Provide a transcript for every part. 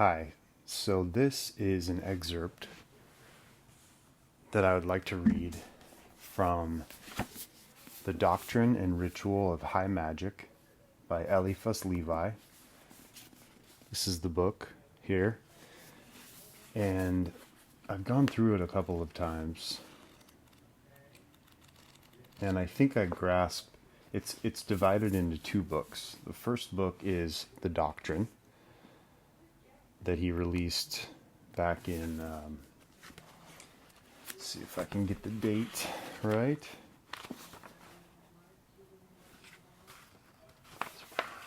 Hi, so this is an excerpt that I would like to read from The Doctrine and Ritual of High Magic by Eliphas Levi. This is the book here, and I've gone through it a couple of times, and I think I grasp it's divided into two books. The first book is The Doctrine that he released back in, let's see if I can get the date right. It's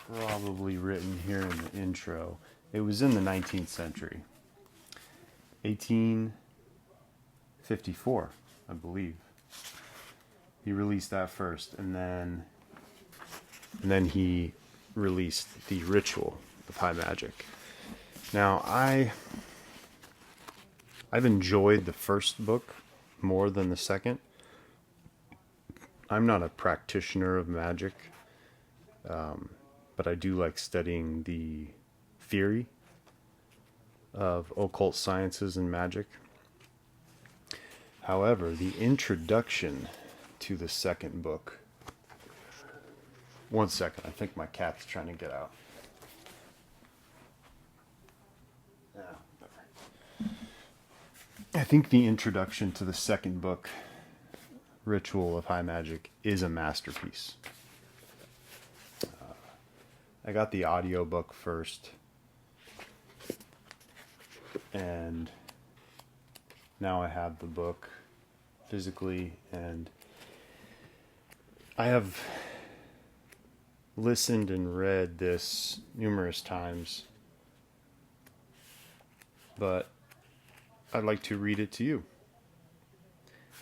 probably written here in the intro. It was in the 19th century, 1854, I believe. He released that first, and then he released The Ritual of High Magic. Now, I've enjoyed the first book more than the second. I'm not a practitioner of magic, but I do like studying the theory of occult sciences and magic. However, the introduction to the second book... One second, I think my cat's trying to get out. I think the introduction to the second book, Ritual of High Magic, is a masterpiece. I got the audiobook first, and now I have the book physically, and I have listened and read this numerous times, but I'd like to read it to you.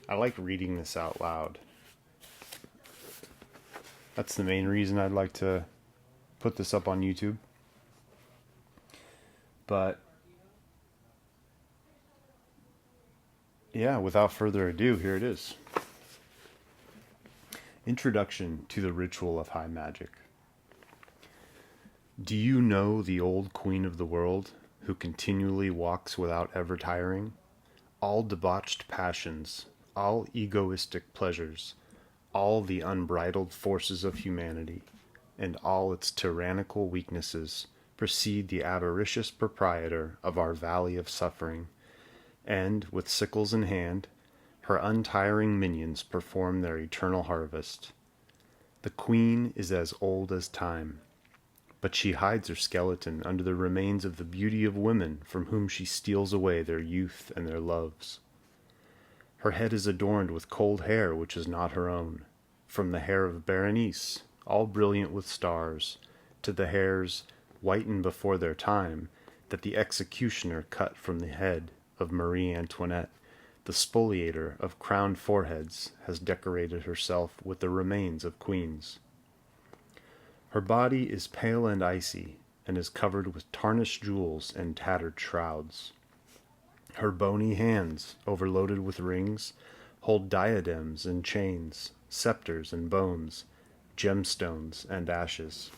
I like reading this out loud. That's the main reason I'd like to put this up on YouTube. But yeah, without further ado, here it is. Introduction to the Ritual of High Magic. Do you know the old queen of the world, who continually walks without ever tiring? All debauched passions, all egoistic pleasures, all the unbridled forces of humanity, and all its tyrannical weaknesses precede the avaricious proprietor of our valley of suffering, and, with sickles in hand, her untiring minions perform their eternal harvest. The queen is as old as time, but she hides her skeleton under the remains of the beauty of women from whom she steals away their youth and their loves. Her head is adorned with cold hair which is not her own, from the hair of Berenice, all brilliant with stars, to the hairs, whitened before their time, that the executioner cut from the head of Marie Antoinette. The spoliator of crowned foreheads has decorated herself with the remains of queens. Her body is pale and icy, and is covered with tarnished jewels and tattered shrouds. Her bony hands, overloaded with rings, hold diadems and chains, scepters and bones, gemstones and ashes.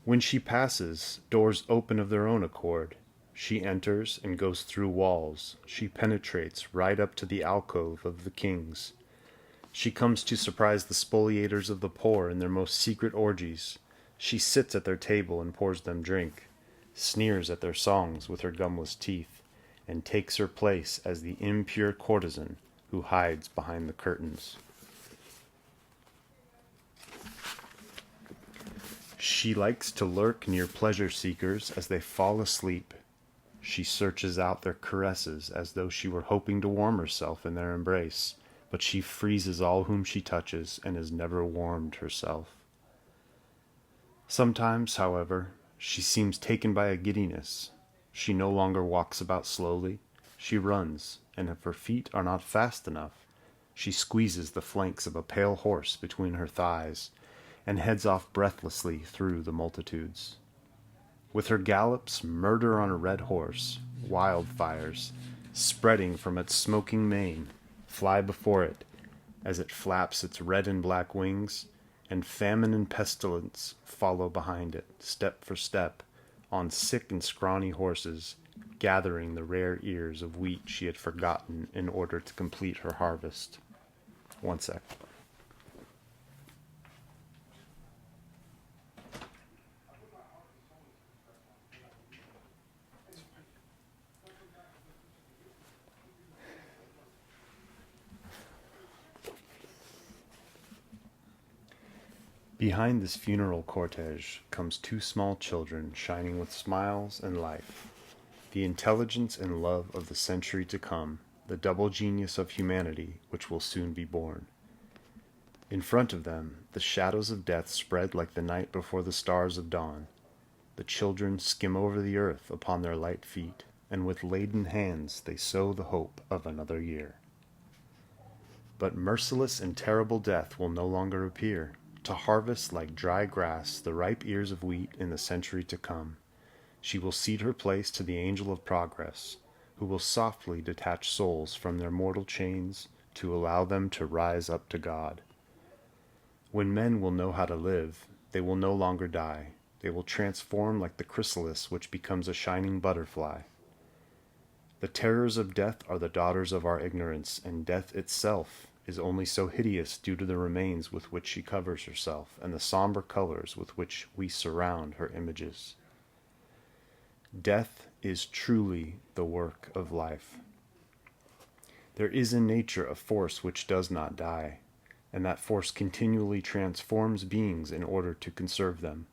When she passes, doors open of their own accord. She enters and goes through walls. She penetrates right up to the alcove of the kings. She comes to surprise the spoliators of the poor in their most secret orgies. She sits at their table and pours them drink, sneers at their songs with her gumless teeth, and takes her place as the impure courtesan who hides behind the curtains. She likes to lurk near pleasure seekers as they fall asleep. She searches out their caresses as though she were hoping to warm herself in their embrace, but she freezes all whom she touches and is never warmed herself. Sometimes, however, she seems taken by a giddiness. She no longer walks about slowly. She runs, and if her feet are not fast enough, she squeezes the flanks of a pale horse between her thighs, and heads off breathlessly through the multitudes. With her gallops, murder on a red horse, wildfires, spreading from its smoking mane, fly before it, as it flaps its red and black wings, and famine and pestilence follow behind it, step for step, on sick and scrawny horses, gathering the rare ears of wheat she had forgotten in order to complete her harvest. One sec. Behind this funeral cortege comes two small children shining with smiles and life, the intelligence and love of the century to come, the double genius of humanity which will soon be born. In front of them, the shadows of death spread like the night before the stars of dawn. The children skim over the earth upon their light feet, and with laden hands they sow the hope of another year. But merciless and terrible death will no longer appear, to harvest like dry grass the ripe ears of wheat in the century to come. She will cede her place to the angel of progress, who will softly detach souls from their mortal chains to allow them to rise up to God. When men will know how to live, they will no longer die. They will transform like the chrysalis which becomes a shining butterfly. The terrors of death are the daughters of our ignorance, and death itself is only so hideous due to the remains with which she covers herself and the somber colors with which we surround her images. Death is truly the work of life. There is in nature a force which does not die, and that force continually transforms beings in order to conserve them.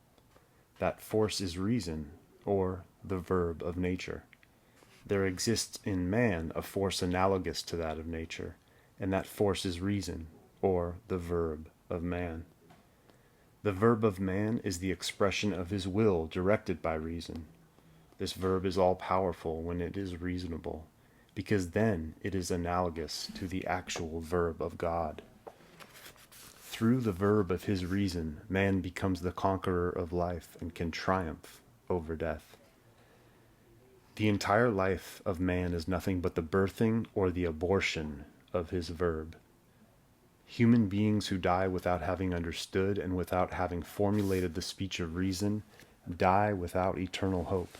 That force is reason, or the verb of nature. There exists in man a force analogous to that of nature, and that force is reason, or the verb of man. The verb of man is the expression of his will directed by reason. This verb is all-powerful when it is reasonable, because then it is analogous to the actual verb of God. Through the verb of his reason, man becomes the conqueror of life and can triumph over death. The entire life of man is nothing but the birthing or the abortion of his verb. Human beings who die without having understood and without having formulated the speech of reason die without eternal hope.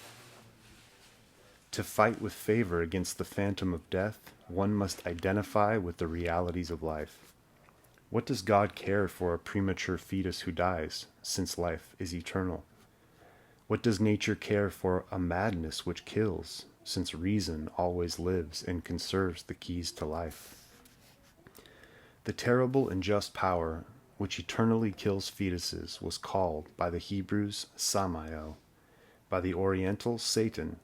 To fight with favor against the phantom of death, one must identify with the realities of life. What does God care for a premature fetus who dies, since life is eternal? What does nature care for a madness which kills, since reason always lives and conserves the keys to life? The terrible and just power which eternally kills fetuses was called by the Hebrews Samael, by the Orientals Satan,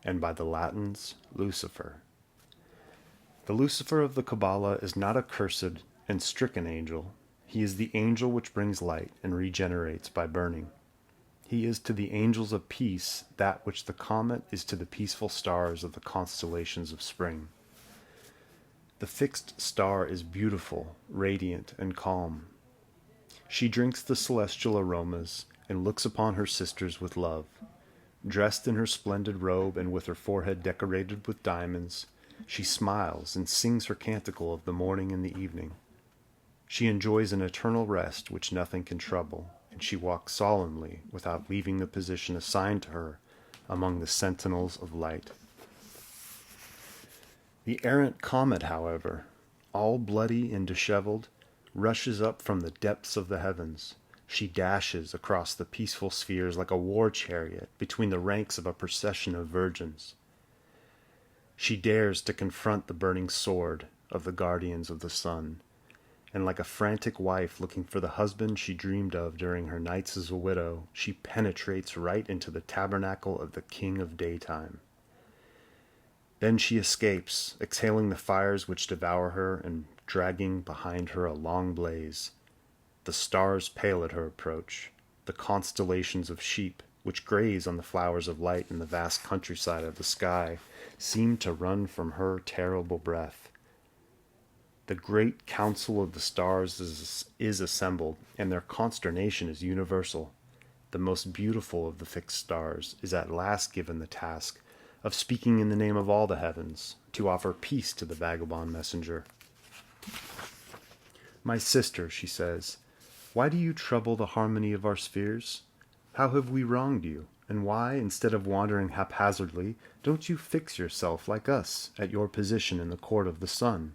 and by the Latins Lucifer. The Lucifer of the Kabbalah is not a cursed and stricken angel. He is the angel which brings light and regenerates by burning. He is to the angels of peace that which the comet is to the peaceful stars of the constellations of spring. The fixed star is beautiful, radiant, and calm. She drinks the celestial aromas and looks upon her sisters with love. Dressed in her splendid robe and with her forehead decorated with diamonds, she smiles and sings her canticle of the morning and the evening. She enjoys an eternal rest which nothing can trouble, and she walks solemnly without leaving the position assigned to her among the sentinels of light. The errant comet, however, all bloody and disheveled, rushes up from the depths of the heavens. She dashes across the peaceful spheres like a war chariot between the ranks of a procession of virgins. She dares to confront the burning sword of the guardians of the sun, and like a frantic wife looking for the husband she dreamed of during her nights as a widow, she penetrates right into the tabernacle of the king of daytime. Then she escapes, exhaling the fires which devour her and dragging behind her a long blaze. The stars pale at her approach. The constellations of sheep, which graze on the flowers of light in the vast countryside of the sky, seem to run from her terrible breath. The great council of the stars is assembled, and their consternation is universal. The most beautiful of the fixed stars is at last given the task of speaking in the name of all the heavens, to offer peace to the vagabond messenger. "My sister," she says, "why do you trouble the harmony of our spheres? How have we wronged you? And why, instead of wandering haphazardly, don't you fix yourself like us at your position in the court of the sun?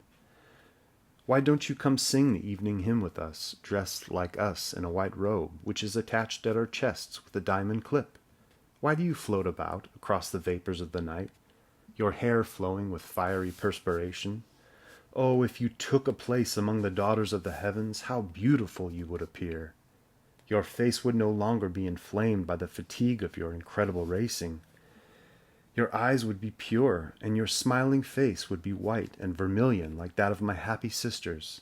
Why don't you come sing the evening hymn with us, dressed like us in a white robe, which is attached at our chests with a diamond clip? Why do you float about across the vapors of the night, your hair flowing with fiery perspiration? Oh, if you took a place among the daughters of the heavens, how beautiful you would appear! Your face would no longer be inflamed by the fatigue of your incredible racing. Your eyes would be pure, and your smiling face would be white and vermilion like that of my happy sisters.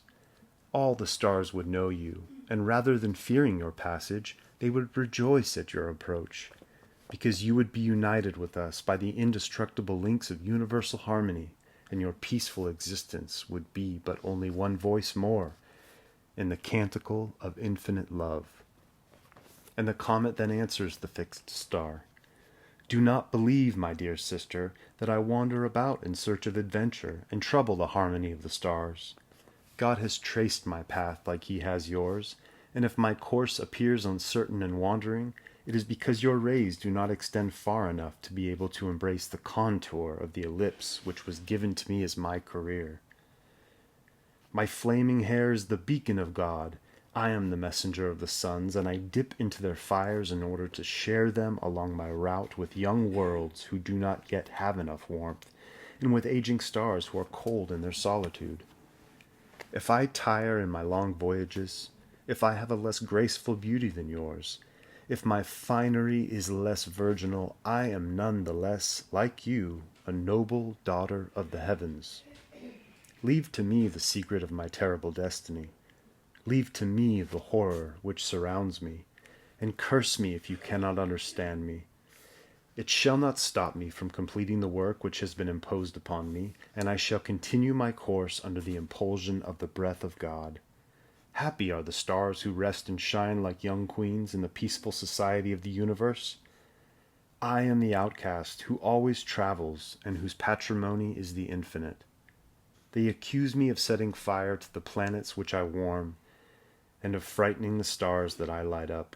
All the stars would know you, and rather than fearing your passage, they would rejoice at your approach, because you would be united with us by the indestructible links of universal harmony, and your peaceful existence would be but only one voice more in the canticle of infinite love. And the comet then answers the fixed star. Do not believe, my dear sister, that I wander about in search of adventure and trouble the harmony of the stars. God has traced my path like he has yours, and if my course appears uncertain and wandering, it is because your rays do not extend far enough to be able to embrace the contour of the ellipse which was given to me as my career. My flaming hair is the beacon of God. I am the messenger of the suns, and I dip into their fires in order to share them along my route with young worlds who do not yet have enough warmth, and with aging stars who are cold in their solitude. If I tire in my long voyages, if I have a less graceful beauty than yours, if my finery is less virginal, I am none the less, like you, a noble daughter of the heavens. Leave to me the secret of my terrible destiny. Leave to me the horror which surrounds me, and curse me if you cannot understand me. It shall not stop me from completing the work which has been imposed upon me, and I shall continue my course under the impulsion of the breath of God. Happy are the stars who rest and shine like young queens in the peaceful society of the universe. I am the outcast who always travels and whose patrimony is the infinite. They accuse me of setting fire to the planets which I warm, and of frightening the stars that I light up.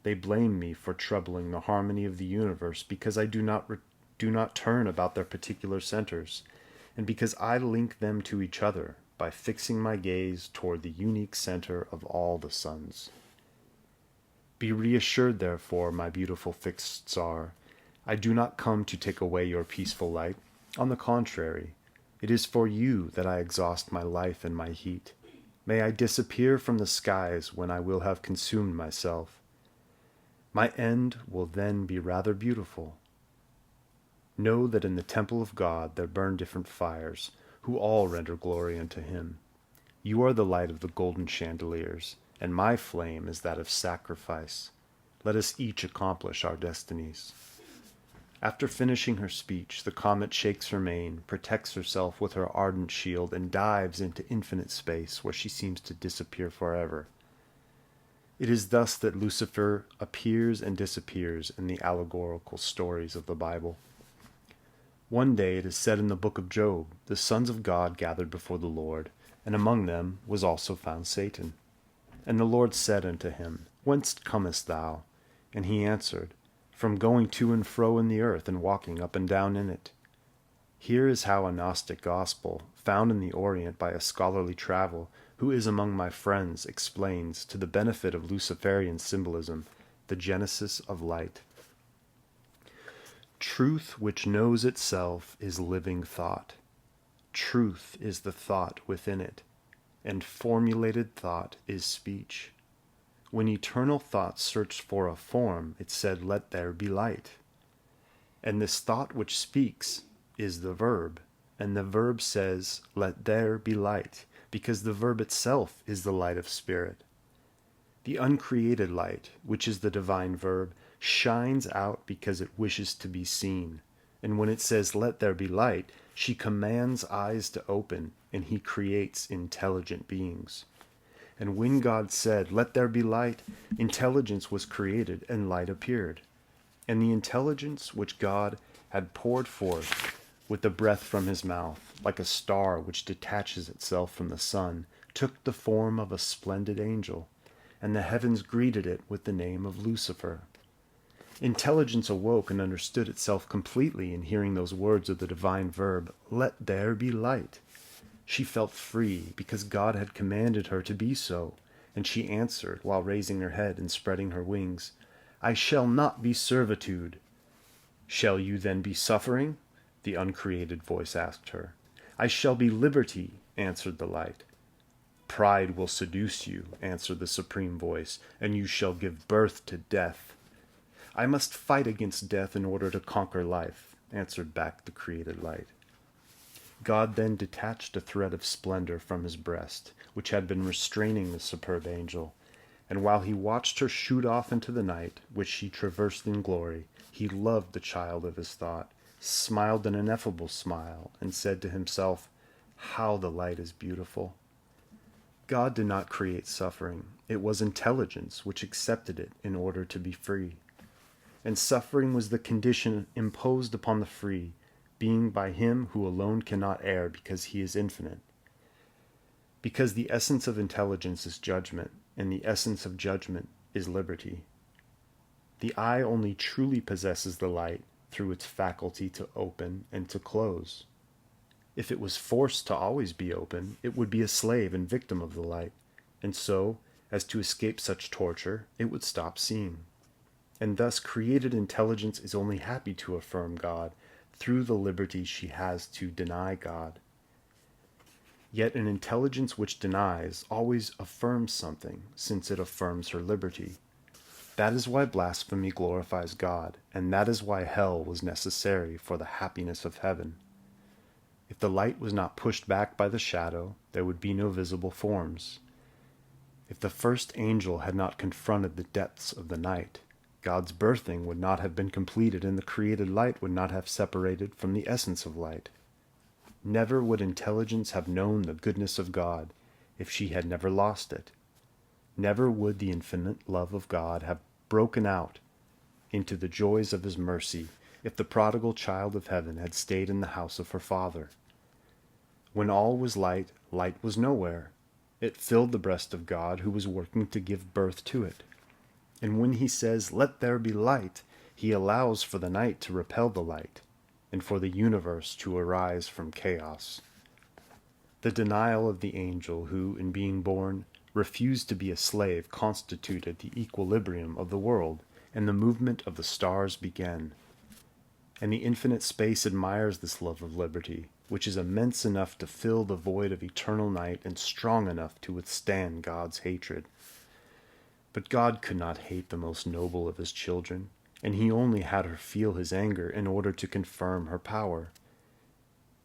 They blame me for troubling the harmony of the universe because I do not turn about their particular centers, and because I link them to each other by fixing my gaze toward the unique center of all the suns. Be reassured, therefore, my beautiful fixed star. I do not come to take away your peaceful light. On the contrary, it is for you that I exhaust my life and my heat. May I disappear from the skies when I will have consumed myself. My end will then be rather beautiful. Know that in the temple of God there burn different fires, who all render glory unto him. You are the light of the golden chandeliers, and my flame is that of sacrifice. Let us each accomplish our destinies. After finishing her speech, the comet shakes her mane, protects herself with her ardent shield, and dives into infinite space, where she seems to disappear forever. It is thus that Lucifer appears and disappears in the allegorical stories of the Bible. One day it is said in the book of Job, the sons of God gathered before the Lord, and among them was also found Satan. And the Lord said unto him, Whence comest thou? And he answered, From going to and fro in the earth, and walking up and down in it. Here is how a Gnostic gospel, found in the Orient by a scholarly travel, who is among my friends, explains, to the benefit of Luciferian symbolism, the genesis of light. Truth which knows itself is living thought. Truth is the thought within it, and formulated thought is speech. When eternal thought searched for a form, it said, Let there be light. And this thought which speaks is the verb, and the verb says, Let there be light, because the verb itself is the light of spirit. The uncreated light, which is the divine verb, shines out because it wishes to be seen. And when it says, Let there be light, she commands eyes to open, and he creates intelligent beings. And when God said, Let there be light, intelligence was created, and light appeared. And the intelligence which God had poured forth with the breath from his mouth, like a star which detaches itself from the sun, took the form of a splendid angel, and the heavens greeted it with the name of Lucifer. Intelligence awoke and understood itself completely in hearing those words of the divine verb, "Let there be light." She felt free because God had commanded her to be so, and she answered while raising her head and spreading her wings, "I shall not be servitude." "Shall you then be suffering?" the uncreated voice asked her. "I shall be liberty," answered the light. "Pride will seduce you," answered the supreme voice, "and you shall give birth to death." "I must fight against death in order to conquer life," answered back the created light. God then detached a thread of splendor from his breast, which had been restraining the superb angel, and while he watched her shoot off into the night, which she traversed in glory, he loved the child of his thought, smiled an ineffable smile, and said to himself, "How the light is beautiful." God did not create suffering. It was intelligence which accepted it in order to be free. And suffering was the condition imposed upon the free, being by him who alone cannot err because he is infinite. Because the essence of intelligence is judgment, and the essence of judgment is liberty. The eye only truly possesses the light through its faculty to open and to close. If it was forced to always be open, it would be a slave and victim of the light, and so, as to escape such torture, it would stop seeing. And thus created intelligence is only happy to affirm God through the liberty she has to deny God. Yet an intelligence which denies always affirms something, since it affirms her liberty. That is why blasphemy glorifies God, and that is why hell was necessary for the happiness of heaven. If the light was not pushed back by the shadow, there would be no visible forms. If the first angel had not confronted the depths of the night, God's birthing would not have been completed, and the created light would not have separated from the essence of light. Never would intelligence have known the goodness of God if she had never lost it. Never would the infinite love of God have broken out into the joys of his mercy if the prodigal child of heaven had stayed in the house of her father. When all was light, light was nowhere. It filled the breast of God, who was working to give birth to it. And when he says, "Let there be light," he allows for the night to repel the light, and for the universe to arise from chaos. The denial of the angel who, in being born, refused to be a slave constituted the equilibrium of the world, and the movement of the stars began. And the infinite space admires this love of liberty, which is immense enough to fill the void of eternal night and strong enough to withstand God's hatred. But God could not hate the most noble of his children, and he only had her feel his anger in order to confirm her power.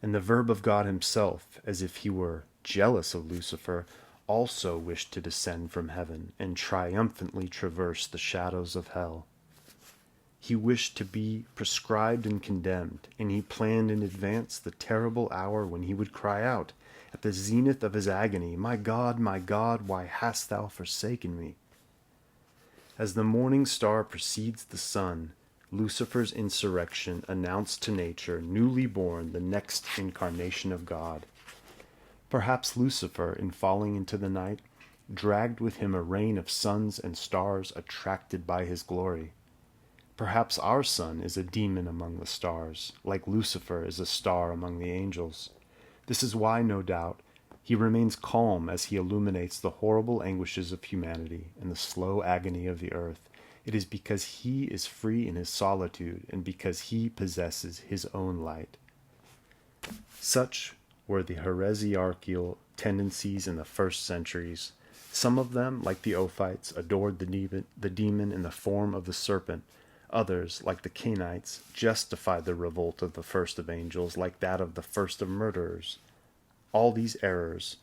And the Verb of God himself, as if he were jealous of Lucifer, also wished to descend from heaven and triumphantly traverse the shadows of hell. He wished to be prescribed and condemned, and he planned in advance the terrible hour when he would cry out, at the zenith of his agony, my God, why hast thou forsaken me?" As the morning star precedes the sun, Lucifer's insurrection announced to nature, newly born, the next incarnation of God. Perhaps Lucifer, in falling into the night, dragged with him a rain of suns and stars attracted by his glory. Perhaps our sun is a demon among the stars, like Lucifer is a star among the angels. This is why, no doubt, he remains calm as he illuminates the horrible anguishes of humanity and the slow agony of the earth. It is because he is free in his solitude, and because he possesses his own light. Such were the heresiarchical tendencies in the first centuries. Some of them, like the Ophites, adored the demon in the form of the serpent. Others, like the Cainites, justified the revolt of the first of angels like that of the first of murderers. All these errors,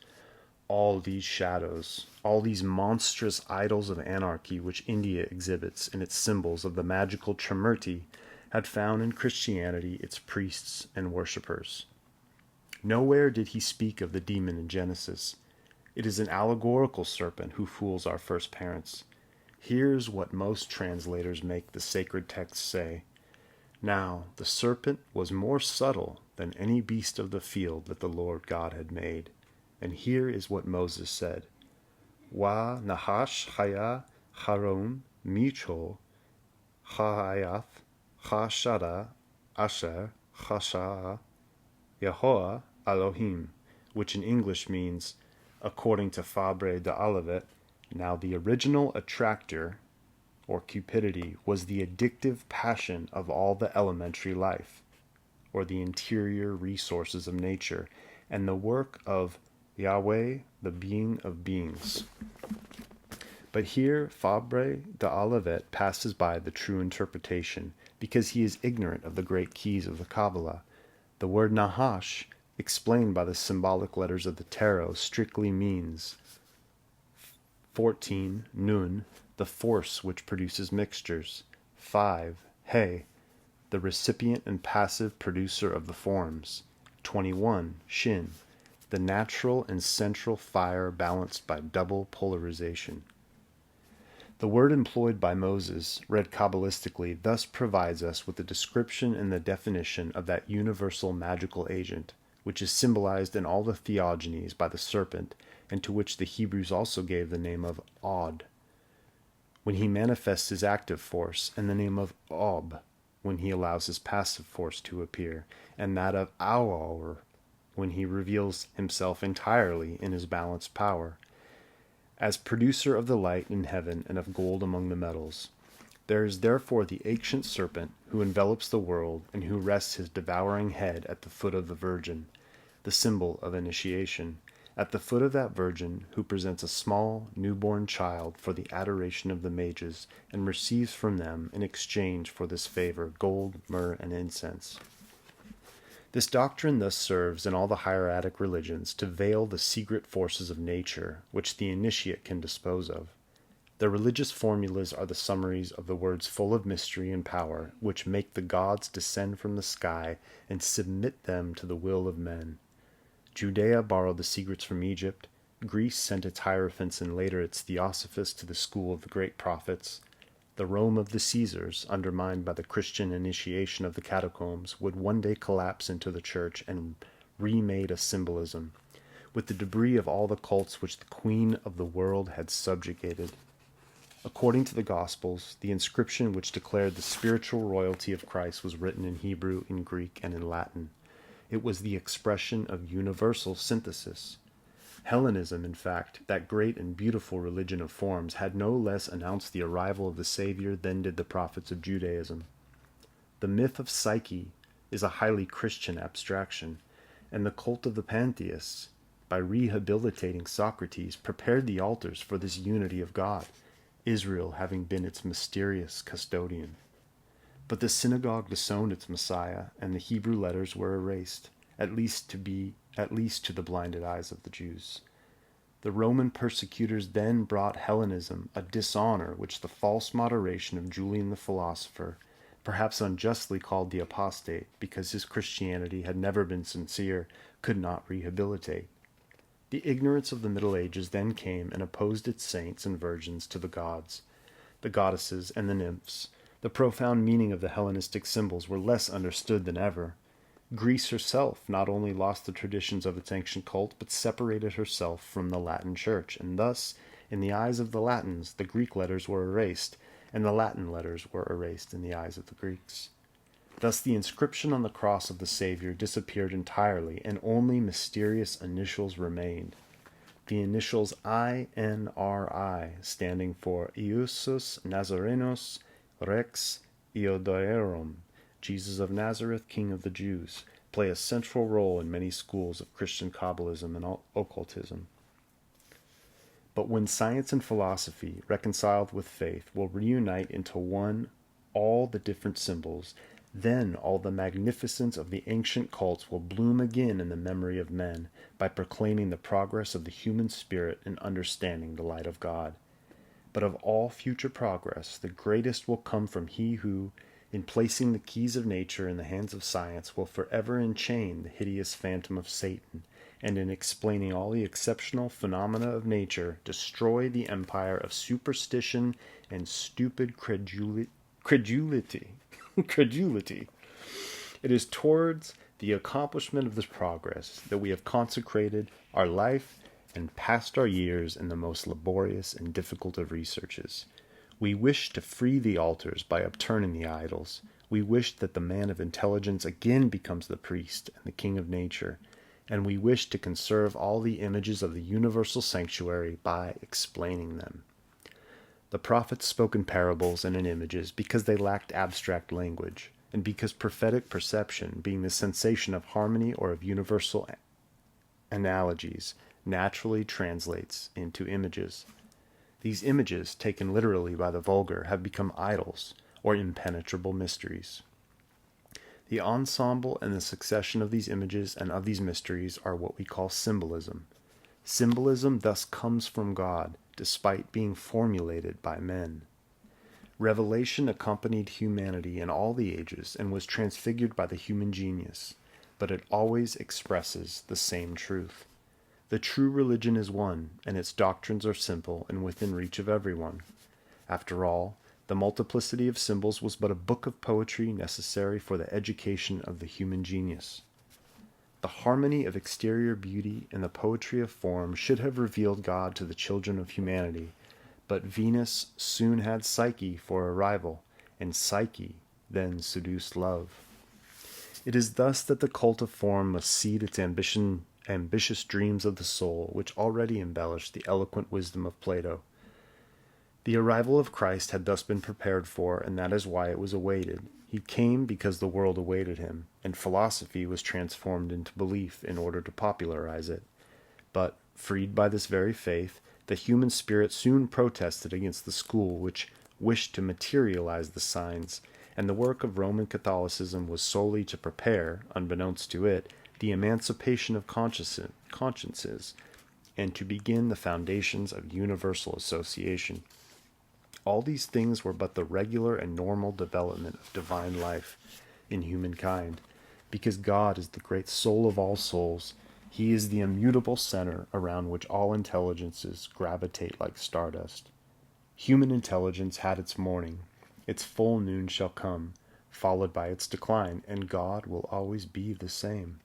all these shadows, all these monstrous idols of anarchy which India exhibits in its symbols of the magical Trimurti, had found in Christianity its priests and worshippers. Nowhere did he speak of the demon in Genesis. It is an allegorical serpent who fools our first parents. Here's what most translators make the sacred text say. Now the serpent was more subtle than any beast of the field that the Lord God had made. And here is what Moses said. Wa nahash haya haron micho Chahayath, Chashada, Asher, Chasha'a, Yahoah, Elohim, which in English means, according to Fabre de Olivet, now the original attractor, or cupidity, was the addictive passion of all the elementary life, or the interior resources of nature, and the work of Yahweh, the being of beings. But here Fabre de Olivet passes by the true interpretation, because he is ignorant of the great keys of the Kabbalah. The word Nahash, explained by the symbolic letters of the tarot, strictly means 14, Nun, the force which produces mixtures, 5, He, the recipient and passive producer of the forms, 21, Shin, the natural and central fire balanced by double polarization. The word employed by Moses, read Kabbalistically, thus provides us with the description and the definition of that universal magical agent, which is symbolized in all the theogonies by the serpent, and to which the Hebrews also gave the name of Od, when he manifests his active force, and the name of Ob, when he allows his passive force to appear, and that of Aur, when he reveals himself entirely in his balanced power. As producer of the light in heaven and of gold among the metals, there is therefore the ancient serpent who envelops the world and who rests his devouring head at the foot of the Virgin, the symbol of initiation, at the foot of that Virgin who presents a small, newborn child for the adoration of the mages and receives from them in exchange for this favor gold, myrrh, and incense. This doctrine thus serves in all the hieratic religions to veil the secret forces of nature which the initiate can dispose of. The religious formulas are the summaries of the words full of mystery and power, which make the gods descend from the sky and submit them to the will of men. Judea borrowed the secrets from Egypt, Greece sent its hierophants and later its theosophists to the school of the great prophets. The Rome of the Caesars, undermined by the Christian initiation of the catacombs, would one day collapse into the church and remade a symbolism, with the debris of all the cults which the Queen of the world had subjugated. According to the Gospels, the inscription which declared the spiritual royalty of Christ was written in Hebrew, in Greek, and in Latin. It was the expression of universal synthesis. Hellenism, in fact, that great and beautiful religion of forms, had no less announced the arrival of the Savior than did the prophets of Judaism. The myth of Psyche is a highly Christian abstraction, and the cult of the pantheists, by rehabilitating Socrates, prepared the altars for this unity of God, Israel having been its mysterious custodian. But the synagogue disowned its Messiah, and the Hebrew letters were erased, at least to the blinded eyes of the Jews. The Roman persecutors then brought Hellenism a dishonor which the false moderation of Julian the philosopher, perhaps unjustly called the apostate, because his Christianity had never been sincere, could not rehabilitate. The ignorance of the Middle Ages then came and opposed its saints and virgins to the gods, the goddesses, and the nymphs. The profound meaning of the Hellenistic symbols were less understood than ever. Greece herself not only lost the traditions of its ancient cult, but separated herself from the Latin Church, and thus, in the eyes of the Latins, the Greek letters were erased, and the Latin letters were erased in the eyes of the Greeks. Thus the inscription on the cross of the Savior disappeared entirely, and only mysterious initials remained. The initials INRI, standing for Iusus Nazarenos Rex Iodoerum, Jesus of Nazareth, King of the Jews, play a central role in many schools of Christian Kabbalism and occultism. But when science and philosophy, reconciled with faith, will reunite into one all the different symbols, then all the magnificence of the ancient cults will bloom again in the memory of men by proclaiming the progress of the human spirit in understanding the light of God. But of all future progress, the greatest will come from he who, in placing the keys of nature in the hands of science, will forever enchain the hideous phantom of Satan, and in explaining all the exceptional phenomena of nature, destroy the empire of superstition and stupid credulity. Credulity. It is towards the accomplishment of this progress that we have consecrated our life and passed our years in the most laborious and difficult of researches. We wished to free the altars by upturning the idols. We wished that the man of intelligence again becomes the priest and the king of nature, and we wished to conserve all the images of the universal sanctuary by explaining them. The prophets spoke in parables and in images because they lacked abstract language, and because prophetic perception, being the sensation of harmony or of universal analogies, naturally translates into images. These images, taken literally by the vulgar, have become idols, or impenetrable mysteries. The ensemble and the succession of these images and of these mysteries are what we call symbolism. Symbolism thus comes from God, despite being formulated by men. Revelation accompanied humanity in all the ages and was transfigured by the human genius, but it always expresses the same truth. The true religion is one, and its doctrines are simple and within reach of everyone. After all, the multiplicity of symbols was but a book of poetry necessary for the education of the human genius. The harmony of exterior beauty and the poetry of form should have revealed God to the children of humanity, but Venus soon had Psyche for a rival, and Psyche then seduced love. It is thus that the cult of form must cede its ambitious dreams of the soul, which already embellished the eloquent wisdom of Plato. The arrival of Christ had thus been prepared for, and that is why it was awaited. He came because the world awaited him, and philosophy was transformed into belief in order to popularize it. But, freed by this very faith, the human spirit soon protested against the school which wished to materialize the signs, and the work of Roman Catholicism was solely to prepare, unbeknownst to it, the emancipation of consciences, and to begin the foundations of universal association. All these things were but the regular and normal development of divine life in humankind, because God is the great soul of all souls. He is the immutable center around which all intelligences gravitate like stardust. Human intelligence had its morning. Its full noon shall come, followed by its decline, and God will always be the same.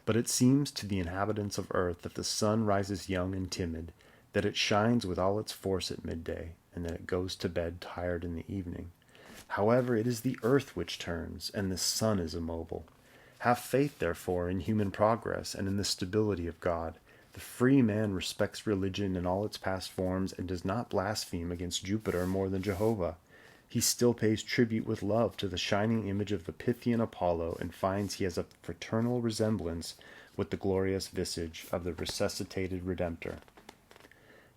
But it seems to the inhabitants of earth that the sun rises young and timid, that it shines with all its force at midday, and that it goes to bed tired in the evening. However, it is the earth which turns, and the sun is immobile. Have faith, therefore, in human progress and in the stability of God. The free man respects religion in all its past forms and does not blaspheme against Jupiter more than Jehovah. He still pays tribute with love to the shining image of the Pythian Apollo and finds he has a fraternal resemblance with the glorious visage of the resuscitated Redemptor.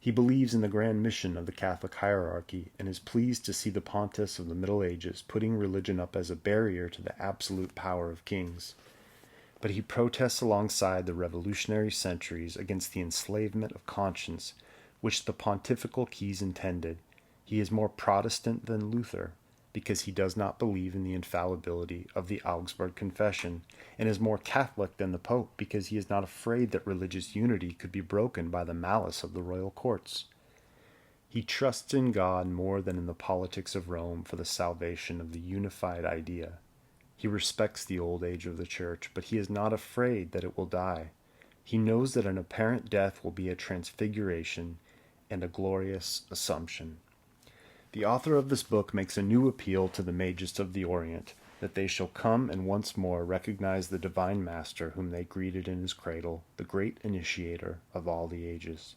He believes in the grand mission of the Catholic hierarchy and is pleased to see the pontiffs of the Middle Ages putting religion up as a barrier to the absolute power of kings. But he protests alongside the revolutionary centuries against the enslavement of conscience which the pontifical keys intended. He is more Protestant than Luther, because he does not believe in the infallibility of the Augsburg Confession, and is more Catholic than the Pope because he is not afraid that religious unity could be broken by the malice of the royal courts. He trusts in God more than in the politics of Rome for the salvation of the unified idea. He respects the old age of the Church, but he is not afraid that it will die. He knows that an apparent death will be a transfiguration and a glorious assumption. The author of this book makes a new appeal to the mages of the Orient, that they shall come and once more recognize the divine master whom they greeted in his cradle, the great initiator of all the ages.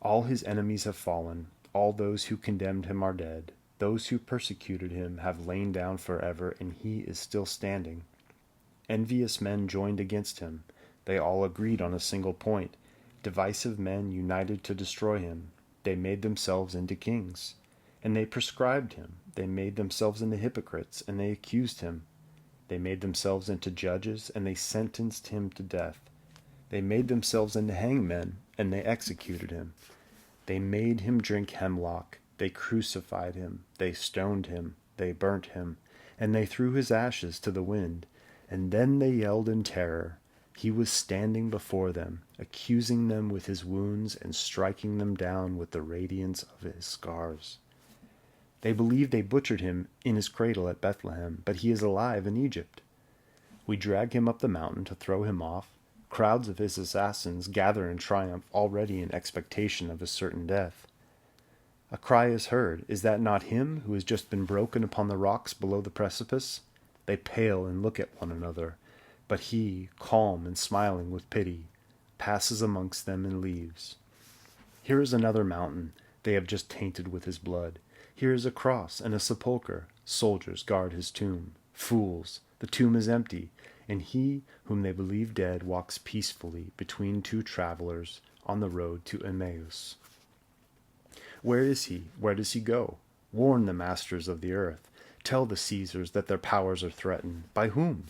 All his enemies have fallen, all those who condemned him are dead, those who persecuted him have lain down forever, and he is still standing. Envious men joined against him, they all agreed on a single point, divisive men united to destroy him. They made themselves into kings, and they proscribed him. They made themselves into hypocrites, and they accused him. They made themselves into judges, and they sentenced him to death. They made themselves into hangmen, and they executed him. They made him drink hemlock. They crucified him. They stoned him. They burnt him, and they threw his ashes to the wind. And then they yelled in terror. He was standing before them, accusing them with his wounds and striking them down with the radiance of his scars. They believe they butchered him in his cradle at Bethlehem, but he is alive in Egypt. We drag him up the mountain to throw him off. Crowds of his assassins gather in triumph, already in expectation of his certain death. A cry is heard. Is that not him who has just been broken upon the rocks below the precipice? They pale and look at one another, but he, calm and smiling with pity, passes amongst them and leaves. Here is another mountain they have just tainted with his blood. Here is a cross and a sepulchre. Soldiers guard his tomb. Fools, the tomb is empty, and he whom they believe dead walks peacefully between two travelers on the road to Emmaus. Where is he? Where does he go? Warn the masters of the earth. Tell the Caesars that their powers are threatened. By whom?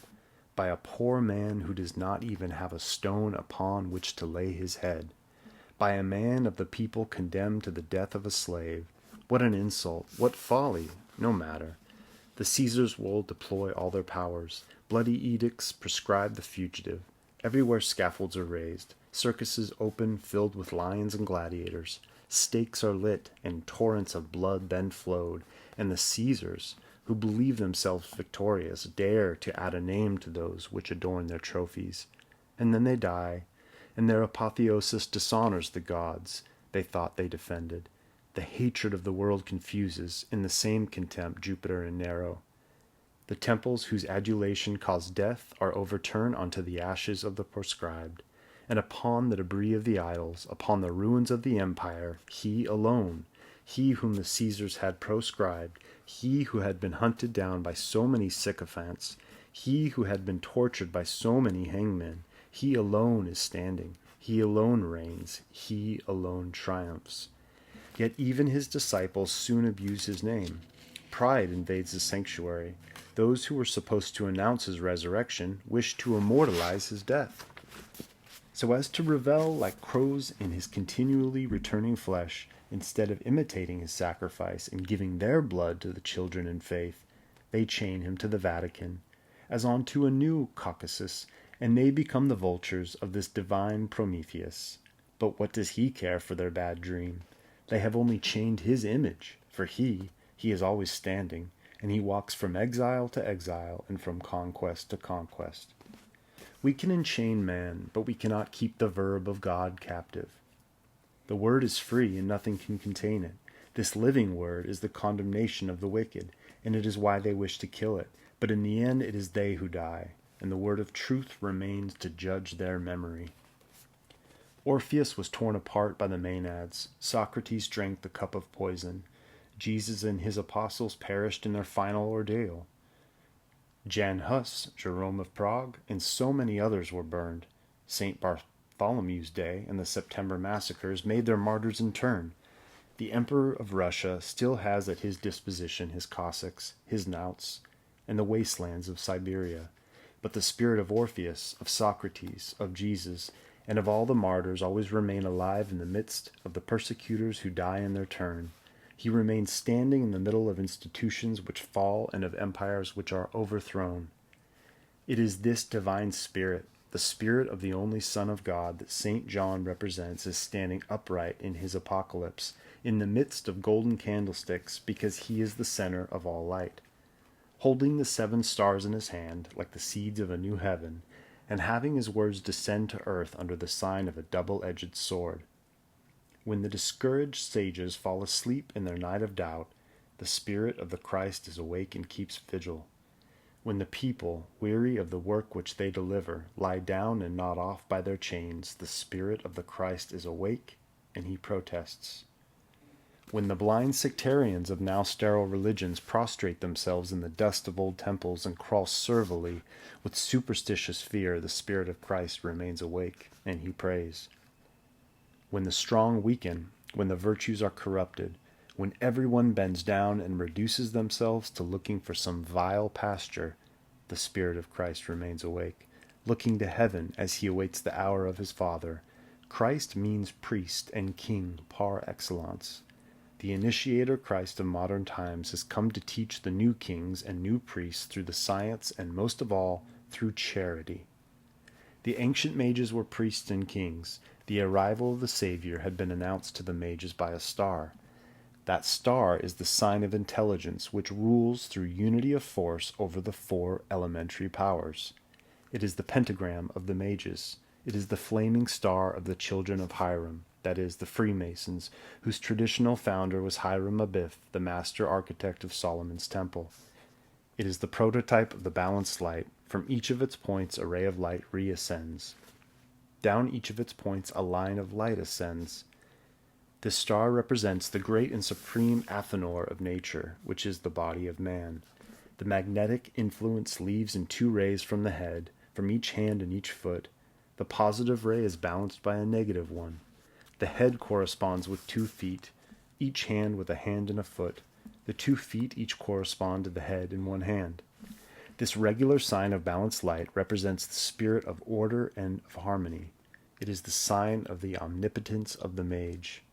By a poor man who does not even have a stone upon which to lay his head. By a man of the people condemned to the death of a slave. What an insult! What folly! No matter. The Caesars will deploy all their powers. Bloody edicts prescribe the fugitive. Everywhere scaffolds are raised. Circuses open, filled with lions and gladiators. Stakes are lit, and torrents of blood then flowed, and the Caesars, who believe themselves victorious, dare to add a name to those which adorn their trophies. And then they die, and their apotheosis dishonors the gods they thought they defended. The hatred of the world confuses, in the same contempt, Jupiter and Nero. The temples whose adulation caused death are overturned onto the ashes of the proscribed. And upon the debris of the idols, upon the ruins of the empire, he alone, he whom the Caesars had proscribed, he who had been hunted down by so many sycophants, he who had been tortured by so many hangmen, he alone is standing, he alone reigns, he alone triumphs. Yet even his disciples soon abuse his name. Pride invades his sanctuary. Those who were supposed to announce his resurrection wish to immortalize his death, so as to revel like crows in his continually returning flesh, instead of imitating his sacrifice and giving their blood to the children in faith. They chain him to the Vatican, as onto a new Caucasus, and they become the vultures of this divine Prometheus. But what does he care for their bad dream? They have only chained his image, for he is always standing, and he walks from exile to exile and from conquest to conquest. We can enchain man, but we cannot keep the verb of God captive. The word is free, and nothing can contain it. This living word is the condemnation of the wicked, and it is why they wish to kill it. But in the end it is they who die, and the word of truth remains to judge their memory. Orpheus was torn apart by the Maenads. Socrates drank the cup of poison. Jesus and his apostles perished in their final ordeal. Jan Hus, Jerome of Prague, and so many others were burned. St. Bartholomew's Day and the September massacres made their martyrs in turn. The Emperor of Russia still has at his disposition his Cossacks, his Nauts, and the wastelands of Siberia. But the spirit of Orpheus, of Socrates, of Jesus, and of all the martyrs always remain alive in the midst of the persecutors who die in their turn. He remains standing in the middle of institutions which fall and of empires which are overthrown. It is this divine spirit, the spirit of the only Son of God, that St. John represents as standing upright in his apocalypse, in the midst of golden candlesticks, because he is the center of all light. Holding the 7 stars in his hand, like the seeds of a new heaven, and having his words descend to earth under the sign of a double-edged sword. When the discouraged sages fall asleep in their night of doubt, the Spirit of the Christ is awake and keeps vigil. When the people, weary of the work which they deliver, lie down and nod off by their chains, the Spirit of the Christ is awake, and he protests. When the blind sectarians of now sterile religions prostrate themselves in the dust of old temples and crawl servilely with superstitious fear, the Spirit of Christ remains awake, and he prays. When the strong weaken, when the virtues are corrupted, when everyone bends down and reduces themselves to looking for some vile pasture, the Spirit of Christ remains awake, looking to heaven as he awaits the hour of his Father. Christ means priest and king par excellence. The initiator Christ of modern times has come to teach the new kings and new priests through the science and most of all through charity. The ancient mages were priests and kings. The arrival of the Savior had been announced to the mages by a star. That star is the sign of intelligence which rules through unity of force over the 4 elementary powers. It is the pentagram of the mages. It is the flaming star of the children of Hiram. that is, the Freemasons, whose traditional founder was Hiram Abiff, the master architect of Solomon's temple. It is the prototype of the balanced light. From each of its points a ray of light reascends. Down each of its points a line of light ascends. This star represents the great and supreme Athanor of nature, which is the body of man. The magnetic influence leaves in 2 rays from the head, from each hand and each foot. The positive ray is balanced by a negative one. The head corresponds with 2 feet, each hand with a hand and a foot. The 2 feet each correspond to the head and 1 hand. This regular sign of balanced light represents the spirit of order and of harmony. It is the sign of the omnipotence of the mage.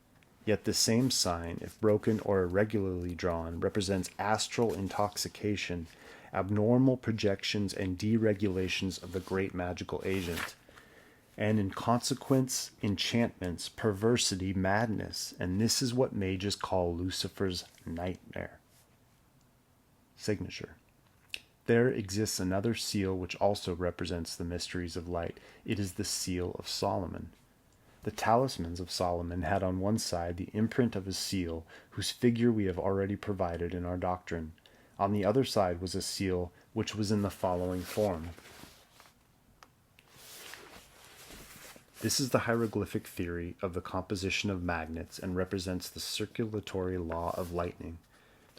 Yet this same sign, if broken or irregularly drawn, represents astral intoxication, abnormal projections and deregulations of the great magical agent, and in consequence, enchantments, perversity, madness, and this is what mages call Lucifer's nightmare. Signature. There exists another seal which also represents the mysteries of light. It is the seal of Solomon. The talismans of Solomon had on one side the imprint of a seal, whose figure we have already provided in our doctrine. On the other side was a seal which was in the following form. This is the hieroglyphic theory of the composition of magnets and represents the circulatory law of lightning.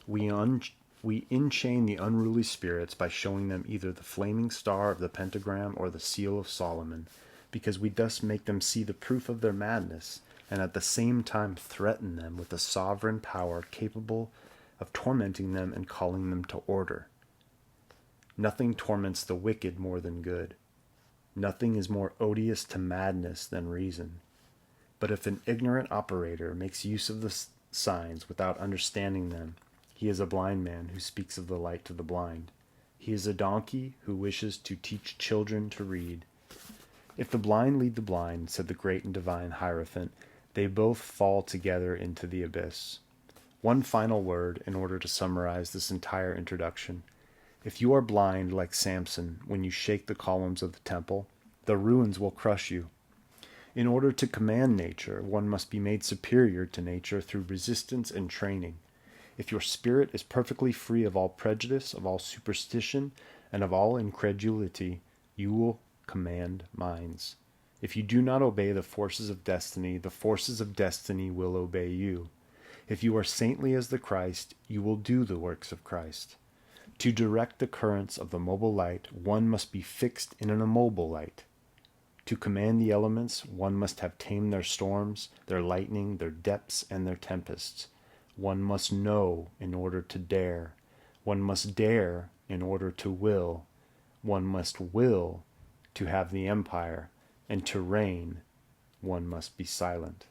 We enchain the unruly spirits by showing them either the flaming star of the pentagram or the seal of Solomon, because we thus make them see the proof of their madness, and at the same time threaten them with a sovereign power capable of tormenting them and calling them to order. Nothing torments the wicked more than good. Nothing is more odious to madness than reason. But if an ignorant operator makes use of the signs without understanding them, he is a blind man who speaks of the light to the blind. He is a donkey who wishes to teach children to read. If the blind lead the blind, said the great and divine Hierophant, they both fall together into the abyss. One final word in order to summarize this entire introduction. If you are blind like Samson when you shake the columns of the temple, the ruins will crush you. In order to command nature, one must be made superior to nature through resistance and training. If your spirit is perfectly free of all prejudice, of all superstition, and of all incredulity, you will command minds. If you do not obey the forces of destiny will obey you. If you are saintly as the Christ, you will do the works of Christ. To direct the currents of the mobile light, one must be fixed in an immobile light. To command the elements, one must have tamed their storms, their lightning, their depths, and their tempests. One must know in order to dare. One must dare in order to will. One must will to have the empire, and to reign, one must be silent.